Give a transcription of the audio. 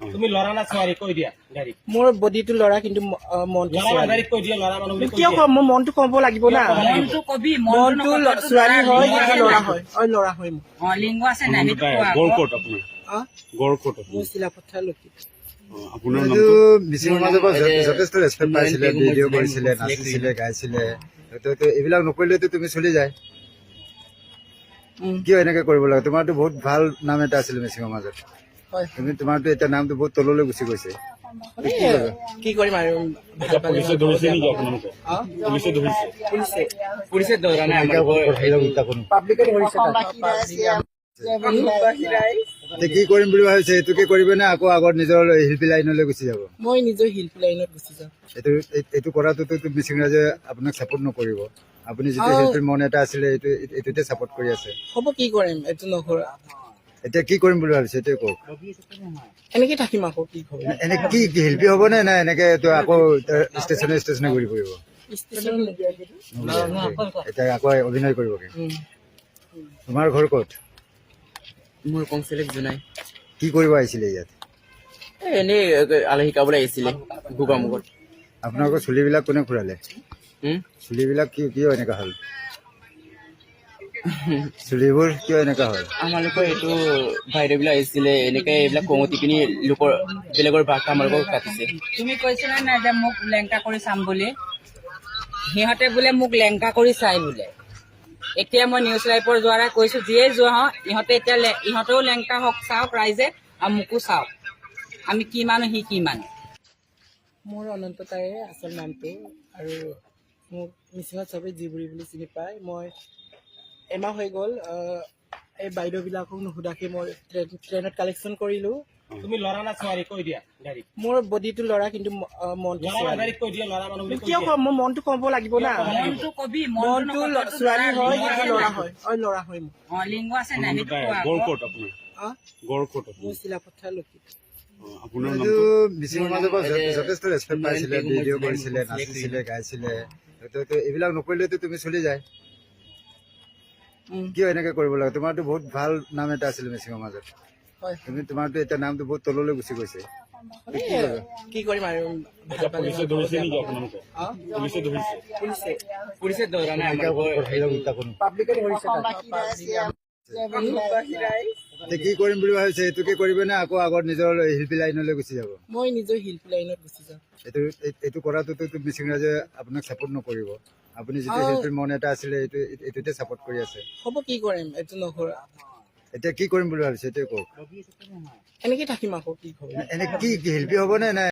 তুমি লৰা না ছোৱালী কৈ দিয়া গাড়ী মোৰ বডিটো লৰা কিন্তু মনটো লৰা গাড়ীত কৈ দিয়া লৰা মানুহ বুলি কৈ কিয় দিয়া কম মোৰ মনটো ক'ব লাগিব না মনটো কবি মনটো ছোৱালী হয় কিন্তু লৰা হয় ল'ৰা হয় মোৰ লিংগ আছে নাই সেইটো কোৱা গড়কোট আপোনাৰ গড়কোট মোৰ চিলাপথাৰ লক্ষী আপোনাৰ এইটো মিচিং সমাজৰ পৰা যথেষ্ট ৰেচপেক্ট পাইছিলে, ভিডিঅ' কৰিছিলে, নাচিছিলে, গাইছিলে। এইবিলাক নকৰিলেতো তুমি চলি যায়। কিয় এনেকে কৰিব লাগে? তোমাৰতো বহুত ভাল নাম এটা আছিলে মিচিং সমাজত। হয় তোমাৰতো এতিয়া নামটো বহুত তললৈ গুচি গৈছে। কি কৰিম আৰু পুলিচে ধৰিছে নেকি আপোনালোকে? পুলিচে ধৰিছে? পুলিচে ধৰা নাই পাব্লিকে ধৰিছে কি কৰিম বুলি ভাবিছে? এইটোকে কৰিবে নে আকৌ আগত নিজৰ শিল্পী লাইনলৈ গুচি যাব? মই নিজৰ শিল্পী লাইনত গুচি যাম এইটো কৰাটোতো মিচিং ৰাইজে আপোনাক চাপৰ্ট নকৰিব। আপুনি যিটো শিল্পীৰ মন এটা আছিলে এইটোতে চাপৰ্ট কৰি আছে। হ'ব কি কৰিম এইটো নকৰা এতিয়া কি কৰিম বুলি ভাবিছে এইটোৱে কওক। এনেকে থাকিম আকৌ কি কৰিম এনে কি শিল্পী হ'ব নে নাই এনেকে আকৌ ষ্টেচনে ঘূৰি ফুৰিব? এতিয়া আকৌ অভিনয় কৰিব কি? তোমাৰ ঘৰ ক'ত? মোৰ কংচিলেক জনাই কি কৰিব আহিছিলে ইয়াত? এনেই আলহী শিকাবলৈ আহিছিলে গোগামুখত আপোনালোকৰ চুলিবিলাক কোনে ফুৰালে? চুলিবিলাক কিয় এনেকা হ'ল? চুলিবোৰ কিয় এনেকা হ'ল? আমালোকৰ এইটো বাইদেউবিলাক আহিছিলে এনেকে এইবিলাক কমতি পিনি লোকৰ বেলেগৰ বাঘ আমালোকক কাটিছে তুমি কৈছিলা নাই যে মোক লেংকা কৰি চাম বুলি? সিহঁতে বোলে মোক লেংকা কৰি চাই বোলে। এতিয়া মই নিউজ লাইভৰ দ্বাৰা কৈছো যিয়ে যোৱা হওক ইহঁতে এতিয়া ইহঁতেও লেংকা হওক চাওক ৰাইজে আৰু মোকো চাওক আমি কি মানুহ সি কি মানুহ। মোৰ অনন্ত তাৰে আচল নামটো আৰু মোক মিচিঙত চবেই জিবুৰি বুলি চিনি পায়। মই এমাহ হৈ গ'ল এই বাইদেউবিলাকক নুসুধাকে মই ট্ৰেইনত কালেকশ্যন কৰিলোঁ। তুমি লৰা না ছোৱালী কৈ দিয়া গাড়ী মোৰ বডিটো লৰা কিন্তু মনটো লৰা গাড়ীত কৈ দিয়া লৰা মানুহ বুলি কৈ কিয় দিয়া কম মোৰ মনটো ক'ব লাগিব না মনটো কবি মনটো ছোৱালী হয় কিন্তু ল'ৰা হয় ল'ৰা হয় মোৰ লিংগ আছে নাই সেইটো কোৱা গড়কোট আপোনাৰ গড়কোট মোৰ চিলাপথাৰ লক্ষী আপোনাৰ এইটো মিচিং সমাজৰ পৰা যথেষ্ট ৰেচপেক্ট পাইছিলে, ভিডিঅ' কৰিছিলে, নাচিছিলে, গাইছিলে। এইবিলাক নকৰিলেতো তুমি চলি যায়। কিয় এনেকে কৰিব লাগে? তোমাৰতো বহুত ভাল নাম এটা আছিলে মিচিং সমাজত। হয় তোমাৰতো এতিয়া নামটো বহুত তললৈ গুচি গৈছে। কি কৰিম আৰু পুলিচে ধৰিছে নেকি আপোনালোকে? পুলিচে ধৰিছে? পুলিচে ধৰা নাই পাব্লিকে ধৰিছে কি কৰিম বুলি ভাবিছে? এইটোকে কৰিবে নে আকৌ আগত নিজৰ শিল্পী লাইনলৈ গুচি যাব? মই নিজৰ শিল্পী লাইনত গুচি যাম এইটো কৰাটোতো মিচিং ৰাইজে আপোনাক চাপৰ্ট নকৰিব। আপুনি যিটো শিল্পীৰ মন এটা আছিলে এইটোতে চাপৰ্ট কৰি আছে। হ'ব কি কৰিম এইটো নকৰা এতিয়া কি কৰিম বুলি ভাবিছে এইটোৱে কওক। এনেকে থাকিম আকৌ কি কৰিম এনে কি শিল্পী হ'ব নে নাই?